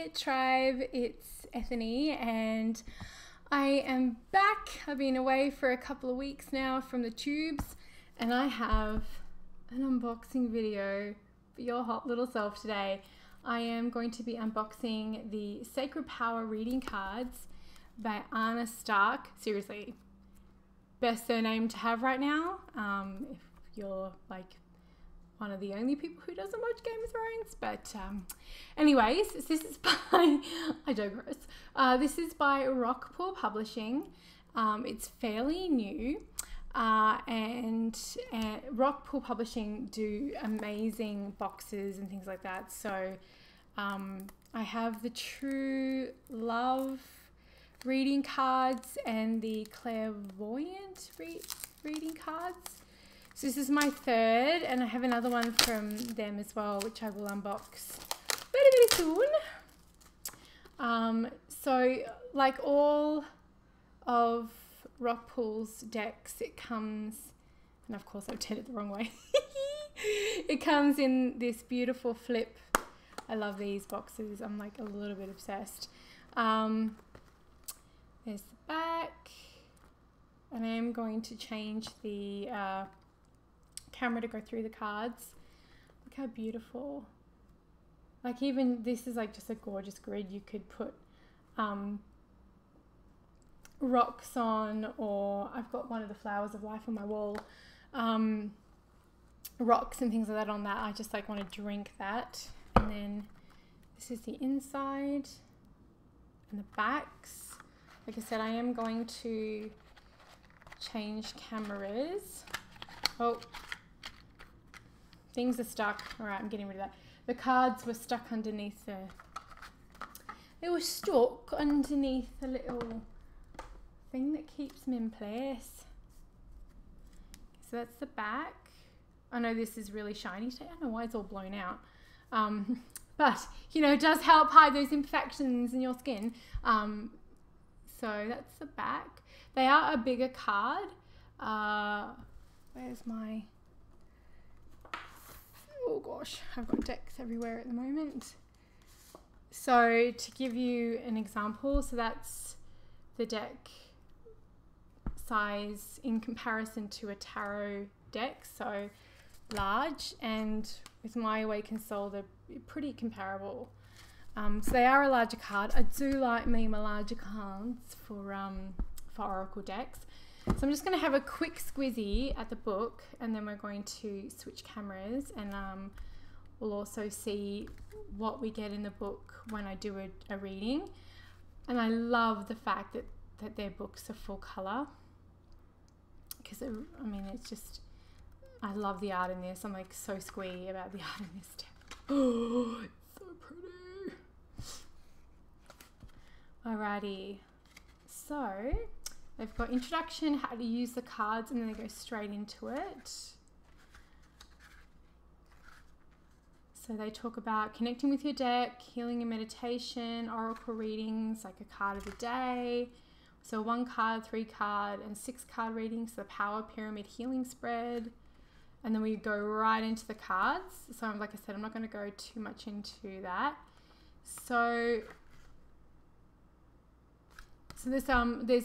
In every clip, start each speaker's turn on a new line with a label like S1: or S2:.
S1: Hey tribe, it's Ethany and I am back. I've been away for a couple of weeks now from the tubes and I have an unboxing video for your hot little self today. I am going to be unboxing the Sacred Power reading cards by Arya Stark. Seriously, best surname to have right now. If you're like one of the only people who doesn't watch Game of Thrones, but anyways, this is by I digress. This is by Rockpool Publishing. It's fairly new, and Rockpool Publishing do amazing boxes and things like that. So I have the True Love reading cards and the Clairvoyant reading cards. So this is my third, and I have another one from them as well, which I will unbox very soon. So like all of Rockpool's decks, it comes, and of course I've turned it the wrong way. It comes in this beautiful flip. I love these boxes. I'm like a little bit obsessed. There's the back, and I am going to change the camera to go through the cards. Look how beautiful. Like even this is like just a gorgeous grid. You could put rocks on, or I've got one of the flowers of life on my wall, rocks and things like that on that. I just like want to drink that. And then this is the inside and the backs. Like I said, I am going to change cameras. Oh, things are stuck. All right, I'm getting rid of that. The cards were stuck underneath they were stuck underneath a little thing that keeps them in place. So that's the back. I know this is really shiny today. I don't know why it's all blown out. But, you know, it does help hide those imperfections in your skin. So that's the back. They are a bigger card. Where's my... Oh gosh, I've got decks everywhere at the moment. So to give you an example, so that's the deck size in comparison to a tarot deck, so large, and with my Awakened Soul they're pretty comparable. So they are a larger card. I do like me my larger cards for Oracle decks. So I'm just going to have a quick squizzy at the book, and then we're going to switch cameras, and we'll also see what we get in the book when I do a reading. And I love the fact that their books are full colour, because I mean it's just, I love the art in this. I'm like so squee about the art in this deck. Oh, it's so pretty. Alrighty, so they've got introduction, how to use the cards, and then they go straight into it. So they talk about connecting with your deck, healing and meditation, oracle readings, like a card of the day. So 1 card, 3 card, and 6 card readings, the power pyramid healing spread. And then we go right into the cards. So like I said, I'm not going to go too much into that. So there's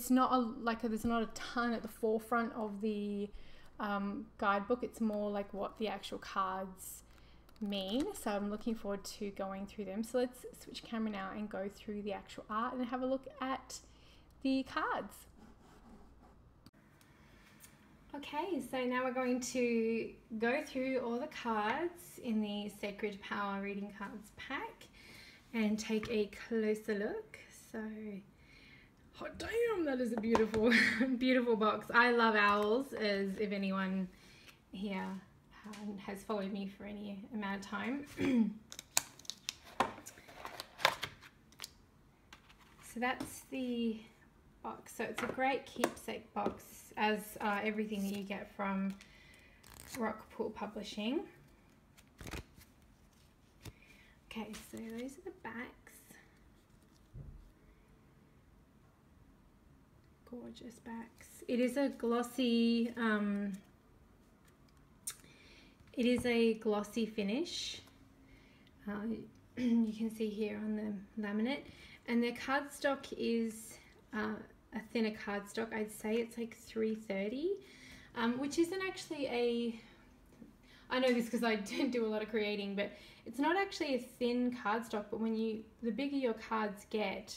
S1: not a ton at the forefront of the guidebook. It's more like what the actual cards mean. So I'm looking forward to going through them. So let's switch camera now and go through the actual art and have a look at the cards. Okay, so now we're going to go through all the cards in the Sacred Power Reading Cards pack and take a closer look. So oh damn, that is a beautiful, beautiful box. I love owls, as if anyone here has followed me for any amount of time. So that's the box. So it's a great keepsake box, as everything that you get from Rockpool Publishing. Okay, so those are the backs. Gorgeous backs. It is a glossy finish. You can see here on the laminate, and their cardstock is a thinner cardstock. I'd say it's like 330, which isn't actually I know this because I didn't do a lot of creating, but it's not actually a thin cardstock, but the bigger your cards get,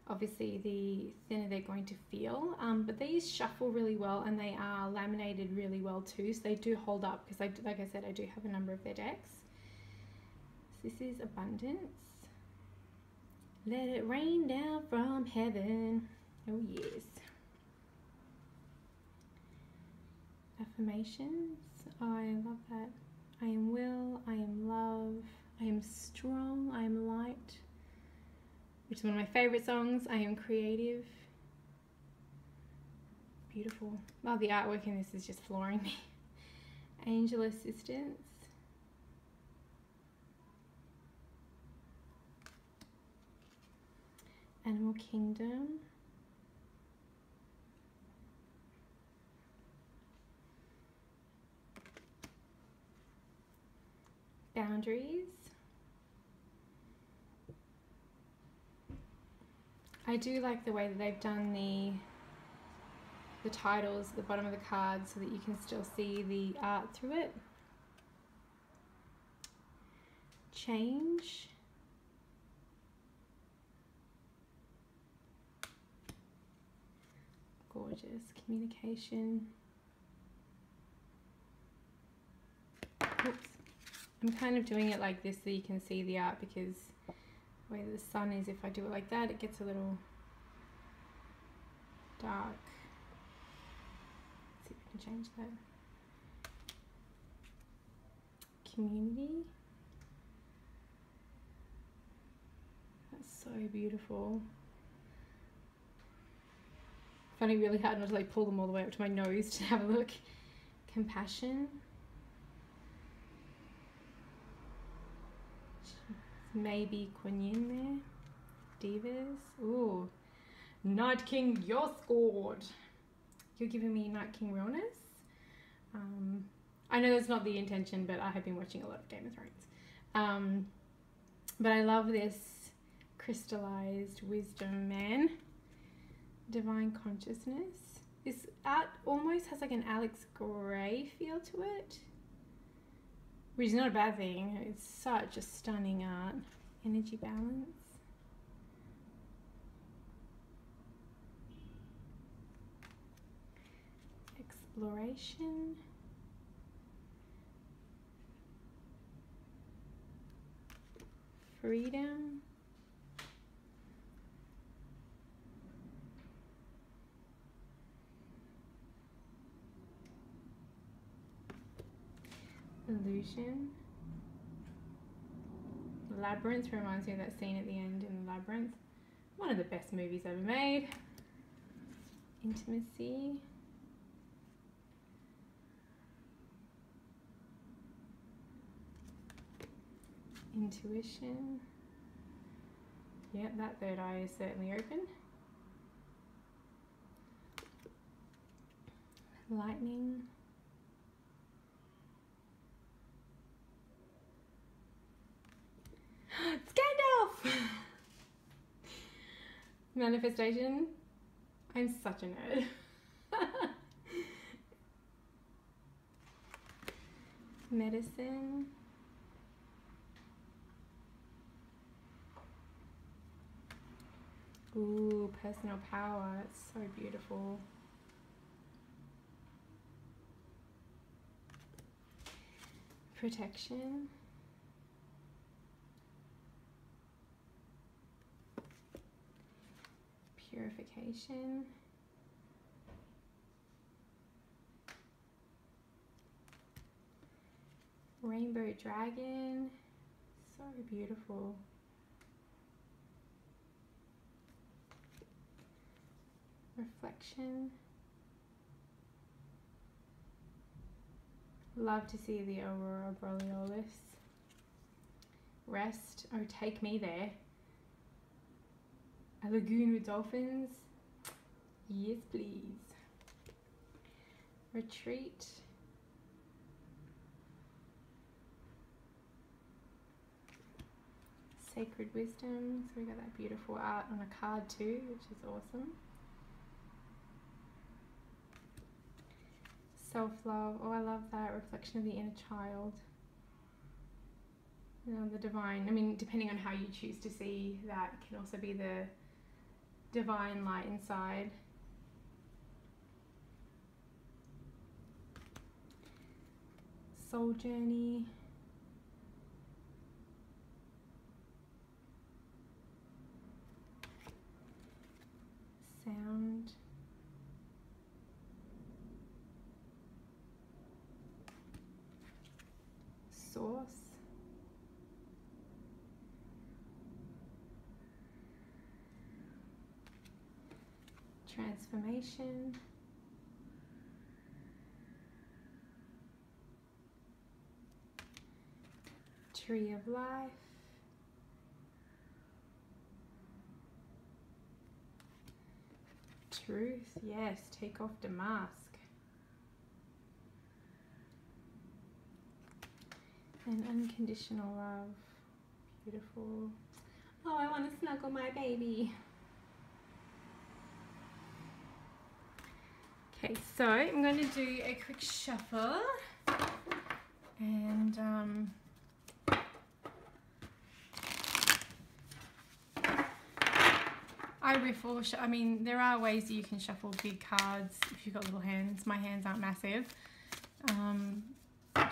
S1: obviously the thinner they're going to feel, but these shuffle really well, and they are laminated really well too, so they do hold up, because like I said, I do have a number of their decks. So this is Abundance. Let it rain down from heaven. Oh yes. Affirmations. Oh, I love that. I am will, I am love, I am strong, I am light, which is one of my favorite songs. I am creative. Beautiful. Oh, the artwork in this is just flooring me. Angel assistance. Animal kingdom. Boundaries. I do like the way that they've done the titles at the bottom of the card so that you can still see the art through it. Change. Gorgeous. Communication. Oops. I'm kind of doing it like this so you can see the art, because the way the sun is, if I do it like that, it gets a little dark. Let's see if we can change that. Community. That's so beautiful. I find it really hard not to like pull them all the way up to my nose to have a look. Compassion. Maybe Kuan Yin there. Divas. Ooh. Night King, you're scored. You're giving me Night King realness. I know that's not the intention, but I have been watching a lot of Game of Thrones. But I love this crystallized wisdom man. Divine consciousness. This art almost has like an Alex Grey feel to it, which is not a bad thing. It's such a stunning art. Energy balance. Exploration. Freedom. Illusion. Labyrinth reminds me of that scene at the end in the Labyrinth. One of the best movies ever made. Intimacy. Intuition. Yeah, that third eye is certainly open. Lightning. It's Gandalf! Manifestation. I'm such a nerd. Medicine. Ooh, personal power. It's so beautiful. Protection. Purification. Rainbow dragon. So beautiful. Reflection. Love to see the Aurora Borealis. Rest. Oh, take me there. A lagoon with dolphins. Yes, please. Retreat. Sacred Wisdom. So we got that beautiful art on a card too, which is awesome. Self-love. Oh, I love that. Reflection of the inner child. The divine. I mean, depending on how you choose to see that, it can also be the divine light inside. Soul journey. Sound. Source. Transformation. Tree of life. Truth, yes, take off the mask. And unconditional love. Beautiful. Oh, I want to snuggle my baby. Okay, so I'm going to do a quick shuffle. And I riffle. I mean, there are ways that you can shuffle big cards if you've got little hands. My hands aren't massive.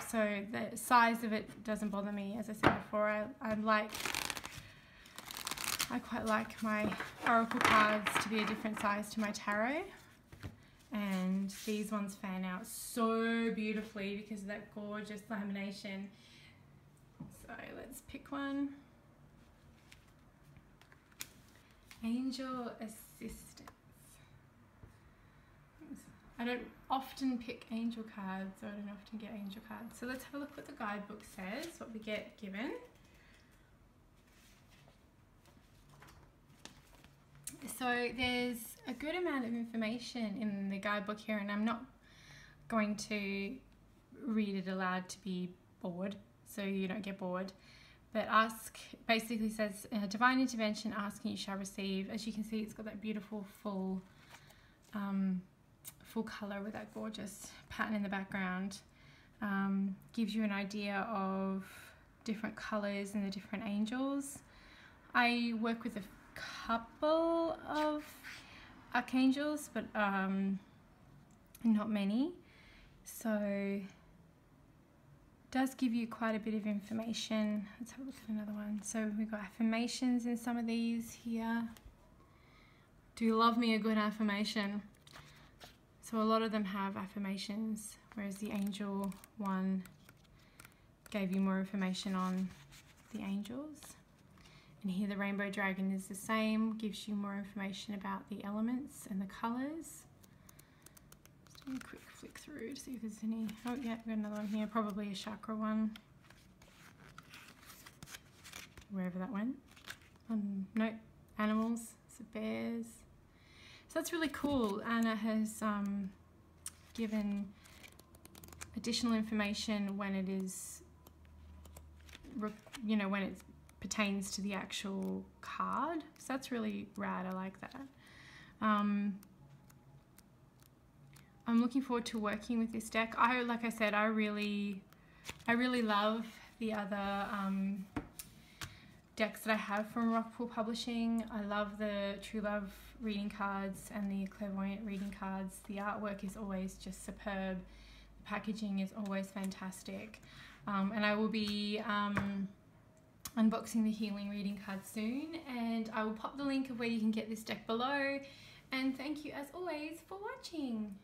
S1: So the size of it doesn't bother me. As I said before, I quite like my oracle cards to be a different size to my tarot. And these ones fan out so beautifully because of that gorgeous lamination. So let's pick one. Angel Assistance. I don't often pick angel cards, or I don't often get angel cards. So let's have a look what the guidebook says, what we get given. So there's a good amount of information in the guidebook here, and I'm not going to read it aloud to be bored, so you don't get bored. But ask basically says, divine intervention, ask and you shall receive. As you can see, it's got that beautiful full color with that gorgeous pattern in the background. Gives you an idea of different colors and the different angels. I work with a couple of archangels, but not many. So does give you quite a bit of information. Let's have a look at another one. So we've got affirmations in some of these here. Do you love me a good affirmation? So a lot of them have affirmations, whereas the angel one gave you more information on the angels. And here the rainbow dragon is the same, gives you more information about the elements and the colours. Just doing a quick flick through to see if there's any. Oh yeah, we've got another one here, probably a chakra one. Wherever that went. No, animals, so bears. So that's really cool. Anna has given additional information when it is, you know, when it pertains to the actual card. So that's really rad. I like that. I'm looking forward to working with this deck. Like I said, I really love the other decks that I have from Rockpool Publishing. I love the True Love reading cards and the Clairvoyant reading cards. The artwork is always just superb. The packaging is always fantastic. And I will be unboxing the healing reading card soon, and I will pop the link of where you can get this deck below. And thank you as always for watching.